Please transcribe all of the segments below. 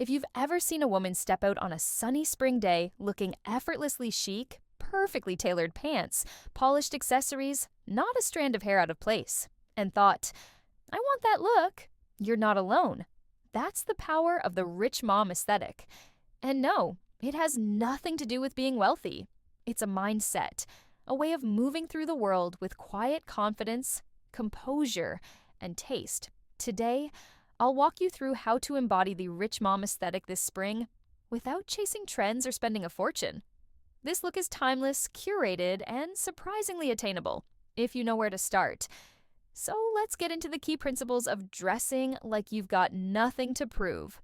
If you've ever seen a woman step out on a sunny spring day looking effortlessly chic, perfectly tailored pants, polished accessories, not a strand of hair out of place, and thought, I want that look, you're not alone. That's the power of the rich mom aesthetic. And no, it has nothing to do with being wealthy. It's a mindset, a way of moving through the world with quiet confidence, composure, and taste. Today, I'll walk you through how to embody the rich mom aesthetic this spring without chasing trends or spending a fortune. This look is timeless, curated, and surprisingly attainable, if you know where to start. So let's get into the key principles of dressing like you've got nothing to prove,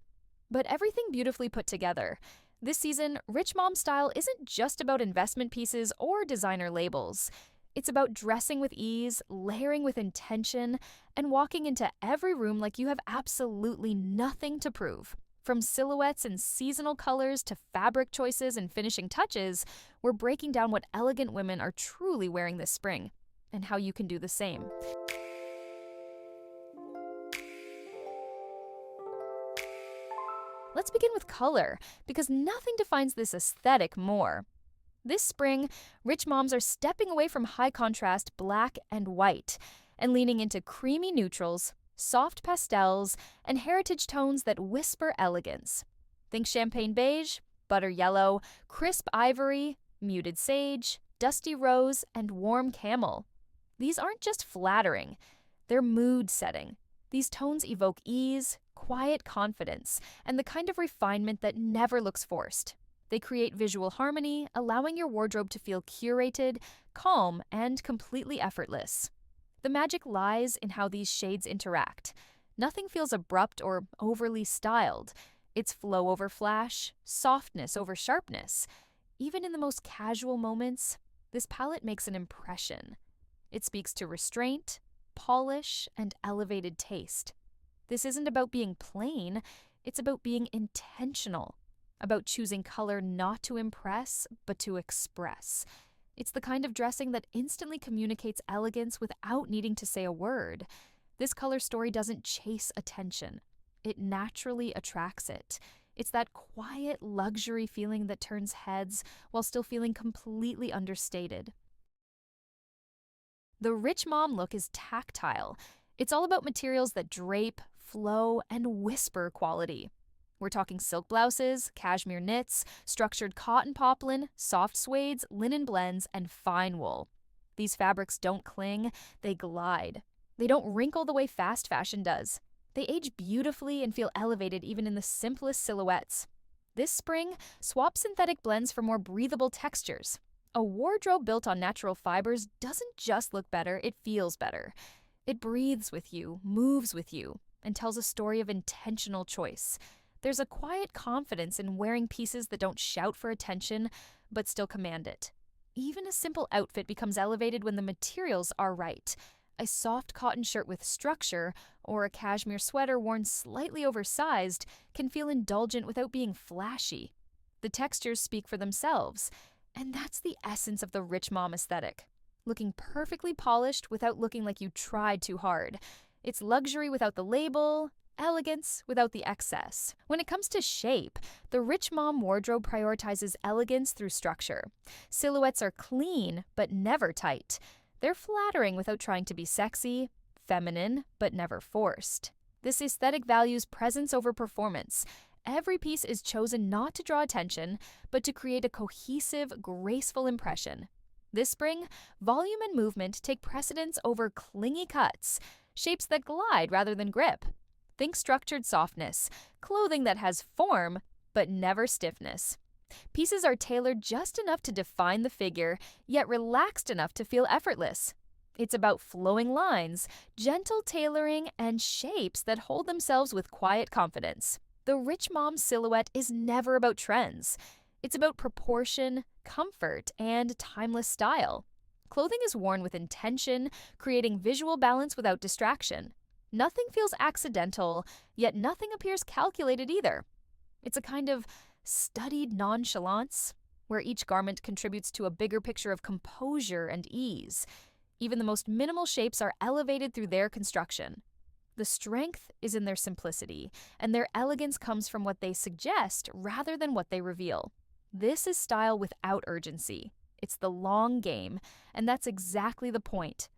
but everything beautifully put together. This season, Rich Mom style isn't just about investment pieces or designer labels. It's about dressing with ease, layering with intention, and walking into every room like you have absolutely nothing to prove. From silhouettes and seasonal colors to fabric choices and finishing touches, we're breaking down what elegant women are truly wearing this spring, and how you can do the same. Let's begin with color, because nothing defines this aesthetic more. This spring, rich moms are stepping away from high-contrast black and white and leaning into creamy neutrals, soft pastels, and heritage tones that whisper elegance. Think champagne beige, butter yellow, crisp ivory, muted sage, dusty rose, and warm camel. These aren't just flattering, they're mood-setting. These tones evoke ease, quiet confidence, and the kind of refinement that never looks forced. They create visual harmony, allowing your wardrobe to feel curated, calm, and completely effortless. The magic lies in how these shades interact. Nothing feels abrupt or overly styled. It's flow over flash, softness over sharpness. Even in the most casual moments, this palette makes an impression. It speaks to restraint, polish, and elevated taste. This isn't about being plain, it's about being intentional, about choosing color not to impress, but to express. It's the kind of dressing that instantly communicates elegance without needing to say a word. This color story doesn't chase attention. It naturally attracts it. It's that quiet luxury feeling that turns heads while still feeling completely understated. The rich mom look is tactile. It's all about materials that drape, flow, and whisper quality. We're talking silk blouses, cashmere knits, structured cotton poplin, soft suedes, linen blends, and fine wool. These fabrics don't cling, they glide. They don't wrinkle the way fast fashion does. They age beautifully and feel elevated even in the simplest silhouettes. This spring, swap synthetic blends for more breathable textures. A wardrobe built on natural fibers doesn't just look better, it feels better. It breathes with you, moves with you, and tells a story of intentional choice. There's a quiet confidence in wearing pieces that don't shout for attention, but still command it. Even a simple outfit becomes elevated when the materials are right. A soft cotton shirt with structure, or a cashmere sweater worn slightly oversized, can feel indulgent without being flashy. The textures speak for themselves, and that's the essence of the rich mom aesthetic. Looking perfectly polished without looking like you tried too hard. It's luxury without the label, elegance without the excess. When it comes to shape, the rich mom wardrobe prioritizes elegance through structure. Silhouettes are clean, but never tight. They're flattering without trying to be sexy, feminine, but never forced. This aesthetic values presence over performance. Every piece is chosen not to draw attention, but to create a cohesive, graceful impression. This spring, volume and movement take precedence over clingy cuts, shapes that glide rather than grip. Think structured softness, clothing that has form, but never stiffness. Pieces are tailored just enough to define the figure, yet relaxed enough to feel effortless. It's about flowing lines, gentle tailoring, and shapes that hold themselves with quiet confidence. The rich mom silhouette is never about trends. It's about proportion, comfort, and timeless style. Clothing is worn with intention, creating visual balance without distraction. Nothing feels accidental, yet nothing appears calculated either. It's a kind of studied nonchalance, where each garment contributes to a bigger picture of composure and ease. Even the most minimal shapes are elevated through their construction. The strength is in their simplicity, and their elegance comes from what they suggest rather than what they reveal. This is style without urgency. It's the long game, and that's exactly the point.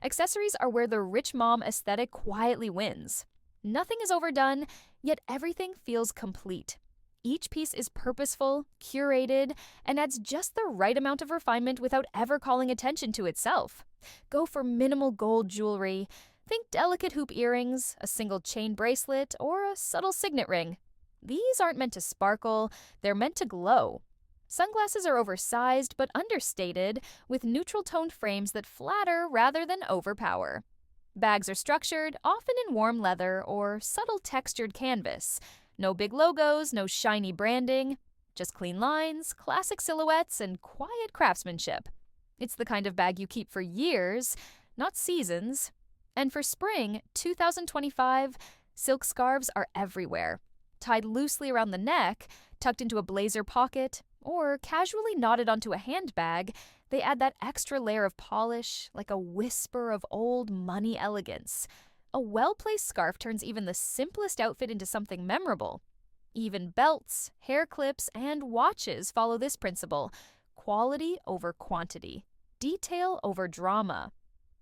Accessories are where the rich mom aesthetic quietly wins. Nothing is overdone, yet everything feels complete. Each piece is purposeful, curated, and adds just the right amount of refinement without ever calling attention to itself. Go for minimal gold jewelry. Think delicate hoop earrings, a single chain bracelet, or a subtle signet ring. These aren't meant to sparkle, they're meant to glow. Sunglasses are oversized but understated, with neutral-toned frames that flatter rather than overpower. Bags are structured, often in warm leather or subtle textured canvas. No big logos, no shiny branding, just clean lines, classic silhouettes, and quiet craftsmanship. It's the kind of bag you keep for years, not seasons. And for spring 2025, silk scarves are everywhere. Tied loosely around the neck, tucked into a blazer pocket, or casually knotted onto a handbag, they add that extra layer of polish, like a whisper of old money elegance. A well-placed scarf turns even the simplest outfit into something memorable. Even belts, hair clips, and watches follow this principle: quality over quantity, detail over drama.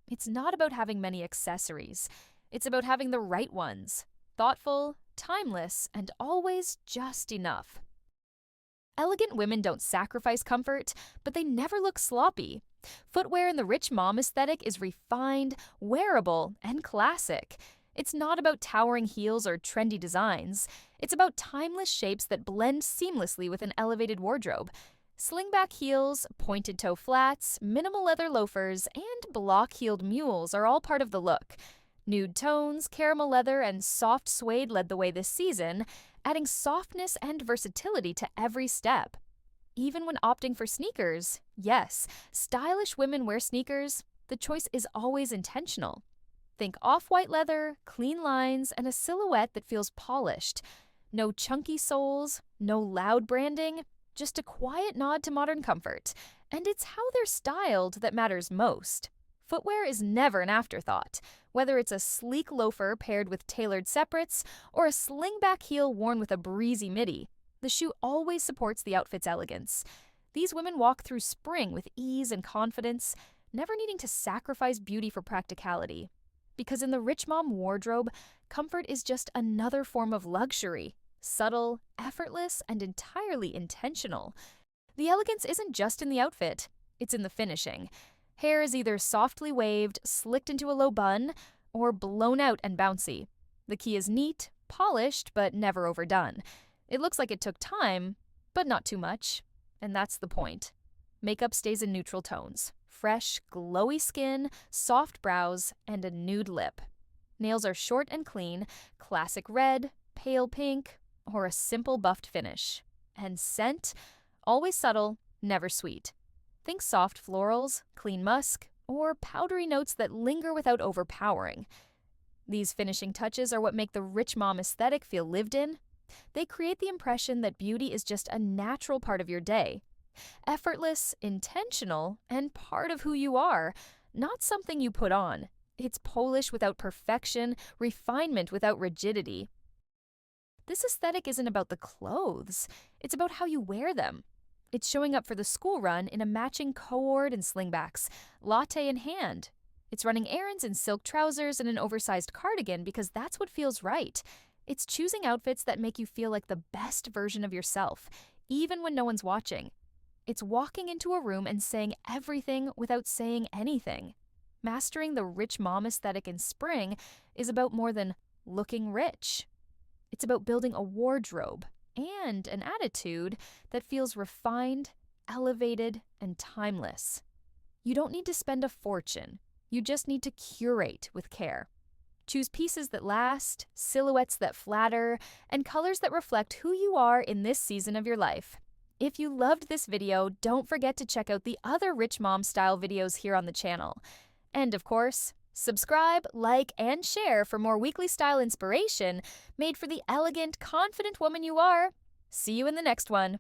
It's not about having many accessories. It's about having the right ones. Thoughtful, timeless, and always just enough. Elegant women don't sacrifice comfort, but they never look sloppy. Footwear in the rich mom aesthetic is refined, wearable, and classic. It's not about towering heels or trendy designs. It's about timeless shapes that blend seamlessly with an elevated wardrobe. Slingback heels, pointed toe flats, minimal leather loafers, and block-heeled mules are all part of the look. Nude tones, caramel leather, and soft suede led the way this season, adding softness and versatility to every step. Even when opting for sneakers, yes, stylish women wear sneakers, the choice is always intentional. Think off-white leather, clean lines, and a silhouette that feels polished. No chunky soles, no loud branding, just a quiet nod to modern comfort. And it's how they're styled that matters most. Footwear is never an afterthought. Whether it's a sleek loafer paired with tailored separates or a slingback heel worn with a breezy midi, the shoe always supports the outfit's elegance. These women walk through spring with ease and confidence, never needing to sacrifice beauty for practicality. Because in the rich mom wardrobe, comfort is just another form of luxury, subtle, effortless, and entirely intentional. The elegance isn't just in the outfit, it's in the finishing. Hair is either softly waved, slicked into a low bun, or blown out and bouncy. The key is neat, polished, but never overdone. It looks like it took time, but not too much. And that's the point. Makeup stays in neutral tones. Fresh, glowy skin, soft brows, and a nude lip. Nails are short and clean, classic red, pale pink, or a simple buffed finish. And scent? Always subtle, never sweet. Think soft florals, clean musk, or powdery notes that linger without overpowering. These finishing touches are what make the rich mom aesthetic feel lived in. They create the impression that beauty is just a natural part of your day. Effortless, intentional, and part of who you are, not something you put on. It's Polish without perfection, refinement without rigidity. This aesthetic isn't about the clothes, it's about how you wear them. It's showing up for the school run in a matching cord and slingbacks, latte in hand. It's running errands in silk trousers and an oversized cardigan because that's what feels right. It's choosing outfits that make you feel like the best version of yourself, even when no one's watching. It's walking into a room and saying everything without saying anything. Mastering the rich mom aesthetic in spring is about more than looking rich. It's about building a wardrobe and an attitude that feels refined, elevated, and timeless. You don't need to spend a fortune. You just need to curate with care. Choose pieces that last, silhouettes that flatter, and colors that reflect who you are in this season of your life. If you loved this video, don't forget to check out the other Rich Mom style videos here on the channel. And of course, subscribe, like, and share for more weekly style inspiration made for the elegant, confident woman you are. See you in the next one.